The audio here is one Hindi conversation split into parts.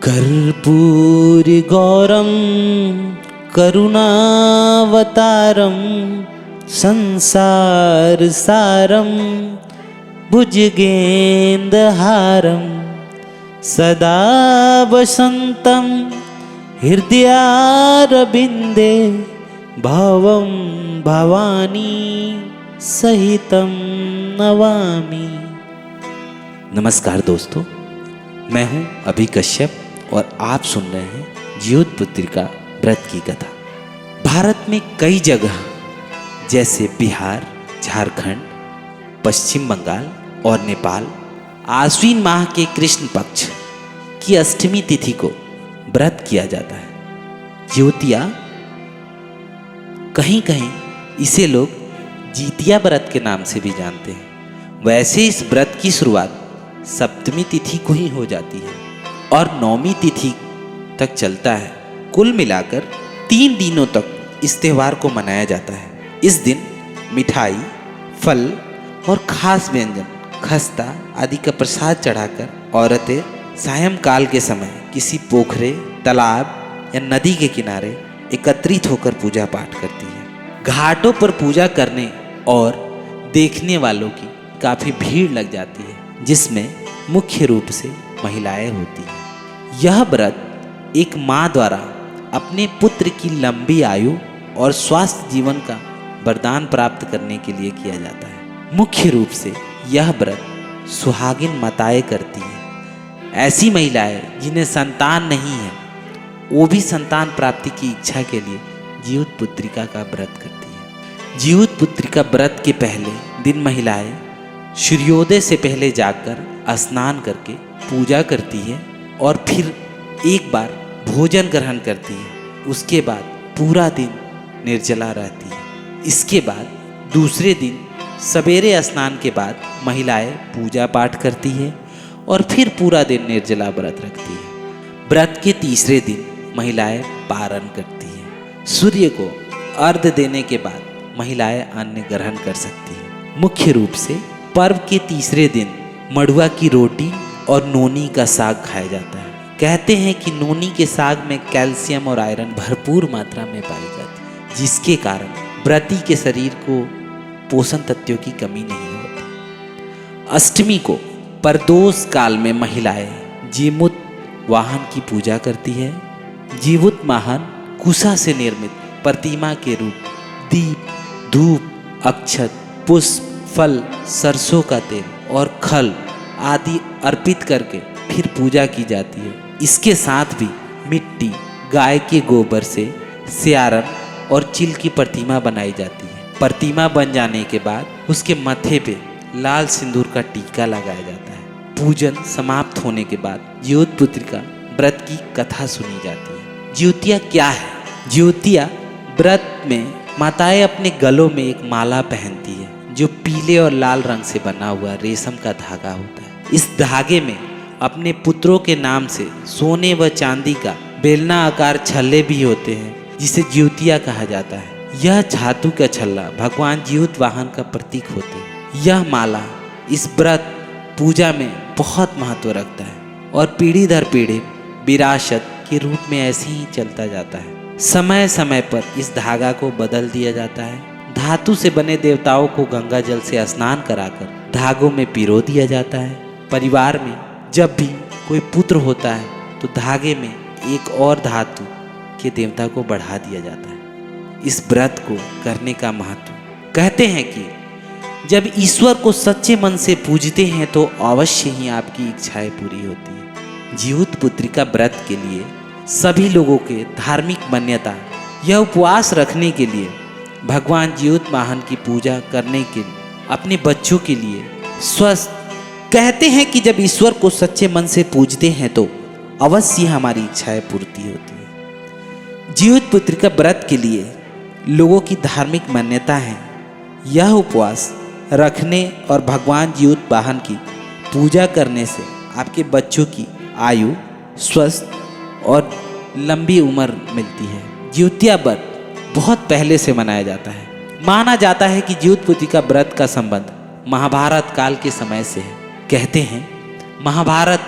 कर्पूरगौरं करुणावतारं संसारसारं भुजगेन्द्रहारं सदा वसन्तं हृदयारविन्दे भवं भवानी सहितं नमामि। नमस्कार दोस्तों, मैं हूं अभि कश्यप और आप सुन रहे हैं जीवितपुत्री का व्रत की कथा। भारत में कई जगह जैसे बिहार, झारखंड, पश्चिम बंगाल और नेपाल आश्विन माह के कृष्ण पक्ष की अष्टमी तिथि को व्रत किया जाता है। ज्योतिया, कहीं कहीं इसे लोग जीतिया व्रत के नाम से भी जानते हैं। वैसे इस व्रत की शुरुआत सप्तमी तिथि को ही हो जाती है और नौमी तिथि तक चलता है। कुल मिलाकर 3 दिनों तक इस त्यौहार को मनाया जाता है। इस दिन मिठाई, फल और खास व्यंजन, खस्ता आदि का प्रसाद चढ़ाकर औरतें सायंकाल के समय किसी पोखरे, तालाब या नदी के किनारे एकत्रित होकर पूजा पाठ करती है। घाटों पर पूजा करने और देखने वालों की काफ़ी भीड़ लग जाती है, जिसमें मुख्य रूप से महिलाएं होती हैं। यह व्रत एक माँ द्वारा अपने पुत्र की लंबी आयु और स्वस्थ जीवन का वरदान प्राप्त करने के लिए किया जाता है। मुख्य रूप से यह व्रत सुहागिन माताएं करती हैं। ऐसी महिलाएं जिन्हें संतान नहीं है, वो भी संतान प्राप्ति की इच्छा के लिए जीवितपुत्रिका का व्रत करती है। जीवितपुत्रिका व्रत के पहले दिन महिलाएं सूर्योदय से पहले जाकर स्नान करके पूजा करती है और फिर एक बार भोजन ग्रहण करती है। उसके बाद पूरा दिन निर्जला रहती है। इसके बाद दूसरे दिन सवेरे स्नान के बाद महिलाएं पूजा पाठ करती है और फिर पूरा दिन निर्जला व्रत रखती है। व्रत के तीसरे दिन महिलाएं पारण करती हैं। सूर्य को अर्घ्य देने के बाद महिलाएं अन्न ग्रहण कर सकती हैं। मुख्य रूप से पर्व के तीसरे दिन मड़ुआ की रोटी और नोनी का साग खाया जाता है। कहते हैं कि नोनी के साग में कैल्शियम और आयरन भरपूर मात्रा में पाई जाती है, जिसके कारण व्रती के शरीर को पोषण तत्वों की कमी नहीं होती। अष्टमी को प्रदोष काल में महिलाएं जीमूत वाहन की पूजा करती है। जीमूत वाहन कुशा से निर्मित प्रतिमा के रूप दीप, धूप, अक्षत, पुष्प, फल, सरसों का तेल और खल आदि अर्पित करके फिर पूजा की जाती है। इसके साथ भी मिट्टी, गाय के गोबर से स्यारन और चिल की प्रतिमा बनाई जाती है। प्रतिमा बन जाने के बाद उसके माथे पे लाल सिंदूर का टीका लगाया जाता है। पूजन समाप्त होने के बाद जीवितपुत्रिका व्रत की कथा सुनी जाती है। ज्योतिया क्या है? ज्योतिया व्रत में माताएं अपने गलों में एक माला पहनती है जो पीले और लाल रंग से बना हुआ रेशम का धागा होता है। इस धागे में अपने पुत्रों के नाम से सोने व चांदी का बेलना आकार छल्ले भी होते हैं, जिसे ज्योतिया कहा जाता है। यह धातु का छल्ला भगवान जीवित वाहन का प्रतीक होते हैं। यह माला इस व्रत पूजा में बहुत महत्व रखता है और पीढ़ी दर पीढ़ी विरासत के रूप में ऐसे ही चलता जाता है। समय समय पर इस धागा को बदल दिया जाता है। धातु से बने देवताओं को गंगा जल से स्नान कराकर धागों में पिरो दिया जाता है। परिवार में जब भी कोई पुत्र होता है तो धागे में एक और धातु के देवता को बढ़ा दिया जाता है। इस व्रत को करने का महत्व, कहते हैं कि जब ईश्वर को सच्चे मन से पूजते हैं तो अवश्य ही आपकी इच्छाएं पूरी होती हैं। जीवितपुत्रिका व्रत के लिए सभी लोगों के धार्मिक मान्यता यह उपवास रखने के लिए भगवान जीवित वाहन की पूजा करने के लिए अपने बच्चों के लिए स्वस्थ, कहते हैं कि जब ईश्वर को सच्चे मन से पूजते हैं तो अवश्य हमारी इच्छाएं पूर्ति होती है। जीवितपुत्रिका व्रत के लिए लोगों की धार्मिक मान्यता है। यह उपवास रखने और भगवान जीवित वाहन की पूजा करने से आपके बच्चों की आयु, स्वस्थ और लंबी उम्र मिलती है। ज्योतिया व्रत बहुत पहले से मनाया जाता है। माना जाता है कि जीवितपुत्रिका व्रत का संबंध महाभारत काल के समय से है। कहते हैं महाभारत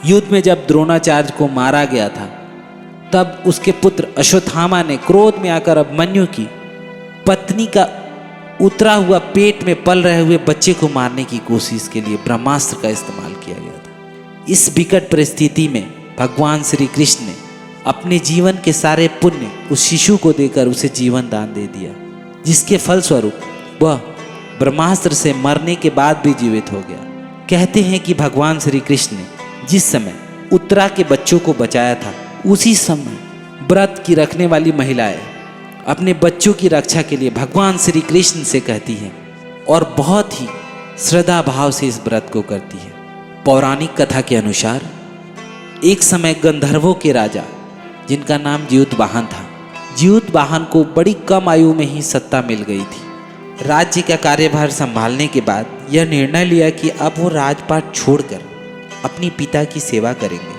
युद्ध में जब द्रोणाचार्य को मारा गया था, तब उसके पुत्र अश्वत्थामा ने क्रोध में आकर अभिमन्यु की पत्नी का उतरा हुआ पेट में पल रहे हुए बच्चे को मारने की कोशिश के लिए ब्रह्मास्त्र का इस्तेमाल किया गया था। इस विकट परिस्थिति में भगवान श्री कृष्ण ने अपने जीवन के सारे पुण्य उस शिशु को देकर उसे जीवन दान दे दिया, जिसके फलस्वरूप वह ब्रह्मास्त्र से मरने के बाद भी जीवित हो गया। कहते हैं कि भगवान श्री कृष्ण ने जिस समय उत्तरा के बच्चों को बचाया था, उसी समय व्रत की रखने वाली महिलाएं अपने बच्चों की रक्षा के लिए भगवान श्री कृष्ण से कहती हैं और बहुत ही श्रद्धा भाव से इस व्रत को करती है। पौराणिक कथा के अनुसार एक समय गंधर्वों के राजा, जिनका नाम ज्योतिवाहन था, ज्योतिवाहन को बड़ी कम आयु में ही सत्ता मिल गई थी। राज्य का कार्यभार संभालने के बाद यह निर्णय लिया कि अब वो राजपाट छोड़कर अपने पिता की सेवा करेंगे,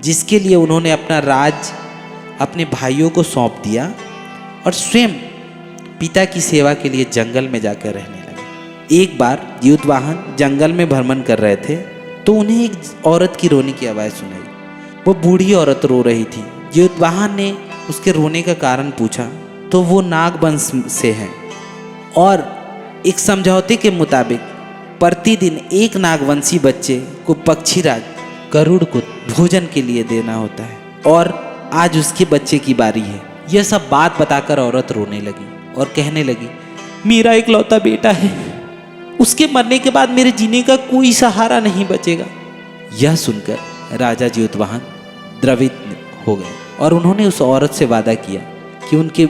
जिसके लिए उन्होंने अपना राज अपने भाइयों को सौंप दिया और स्वयं पिता की सेवा के लिए जंगल में जाकर रहने लगे। एक बार ज्योतिवाहन जंगल में भ्रमण कर रहे थे तो उन्हें एक औरत की रोने की आवाज़ सुनाई। वो बूढ़ी औरत रो रही थी। ज्योतिवाहन ने उसके रोने का कारण पूछा तो वो नागवंश से है और एक समझौते के मुताबिक प्रतिदिन एक नागवंशी बच्चे को पक्षीराज गरुड़ को भोजन के लिए देना होता है और आज उसके बच्चे की बारी है। यह सब बात बताकर औरत रोने लगी और कहने लगी, मेरा इकलौता बेटा है, उसके मरने के बाद मेरे जीने का कोई सहारा नहीं बचेगा। यह सुनकर राजा ज्योतिवाहन द्रवित हो गए और उन्होंने उस औरत से वादा किया कि उनके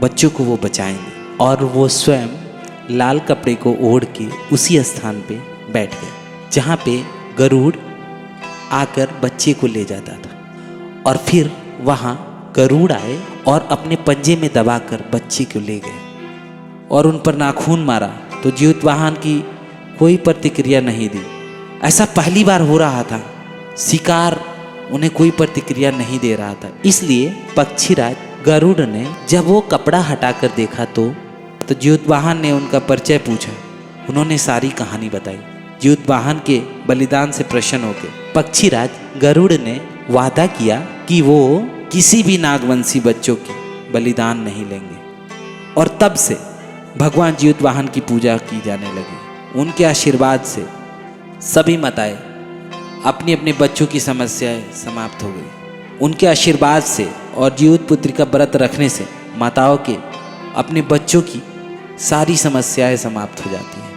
बच्चों को वो बचाएंगे, और वो स्वयं लाल कपड़े को ओढ़ के उसी स्थान पे बैठ गए जहाँ पे गरुड़ आकर बच्चे को ले जाता था। और फिर वहाँ गरुड़ आए और अपने पंजे में दबाकर बच्चे को ले गए और उन पर नाखून मारा तो ज्योतिवाहन की कोई प्रतिक्रिया नहीं दी। ऐसा पहली बार हो रहा था, शिकार उन्हें कोई प्रतिक्रिया नहीं दे रहा था। इसलिए पक्षीराज गरुड़ ने जब वो कपड़ा हटाकर देखा तो ज्योतिवाहन ने उनका परिचय पूछा। उन्होंने सारी कहानी बताई। ज्योतिवाहन के बलिदान से प्रसन्न होकर पक्षीराज गरुड़ ने वादा किया कि वो किसी भी नागवंशी बच्चों की बलिदान नहीं लेंगे, और तब से भगवान ज्योतिवाहन की पूजा की जाने लगी। उनके आशीर्वाद से सभी माताएं अपने अपने बच्चों की समस्याएं समाप्त हो गई। उनके आशीर्वाद से और ज्योतिपुत्री का व्रत रखने से माताओं के अपने बच्चों की सारी समस्याएं समाप्त हो जाती हैं।